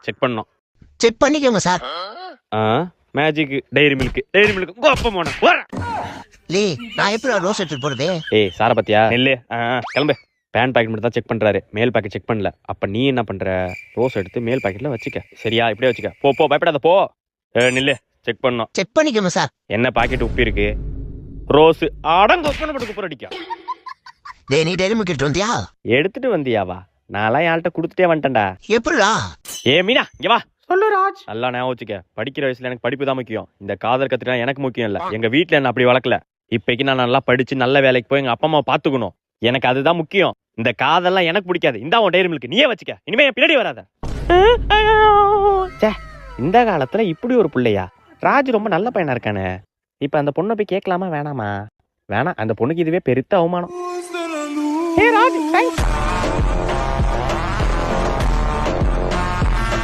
Check பண்ணோம். Check பண்ணிக்கோங்க sir. Magic diary milk உங்க அப்பா போன லே நான் எப்படி ரோஸ் எடுத்துட்டு போறது? ஏய் சார பத்தியா நெல்லு. கிளம்பு. பேண்ட் பாக்கெட் மட்டும் தான் செக் பண்றாரு, மேல் பாக்கெட் செக் பண்ணல. அப்ப நீ என்ன பண்ற? ரோஸ் எடுத்து மேல் பாக்கெட்ல வச்சுக்க. சரியா? இப்படியே வச்சுக்க. போ போ, பயப்படாத போ. நெல்லு செக் பண்ணோம். செக் பண்ணிக்கோங்க சார். என்ன பாக்கெட் உப்பி இருக்கு? ரோஸ் அடங்க போட்டு குப்புற அடிக்க. டேய் நீ டைரி மில்க் எடுத்து வந்தியா? எடுத்துட்டு வந்தியாவா? நான்லாம் யார்கிட்ட கொடுத்துட்டே வந்துட்டேன்டா. எப்படிடா? மீனா இங்க வா. சொல்லு ராஜ். நல்லா ஞாபகம் வச்சுக்க. படிக்கிற வயசுல எனக்கு படிப்பு தான் முக்கியம். இந்த காதல் கத்துட்டா எனக்கு முக்கியம் இல்ல. எங்க வீட்டுல என்ன அப்படி வளர்க்கல. இப்பைக்கு நான் நல்லா படிச்சு நல்ல வேலைக்கு போய் எங்க அப்பா அம்மா பாத்துக்கணும். எனக்கு அதுதான் முக்கியம். இந்த காதெல்லாம் எனக்கு பிடிக்காது. இந்த உன் டைரி மில்க் நீயே வச்சுக்க. இனிமே என் பின்னாடி வராத. இந்த காலத்துல இப்படி ஒரு பிள்ளையா? ராஜ் ரொம்ப நல்ல பையனா இருக்கானே. இப்ப அந்த பொண்ணை போய் கேட்கலாமா வேணாமா? வேணாம். அந்த பொண்ணுக்கு இதுவே பெருத்த அவமானம்.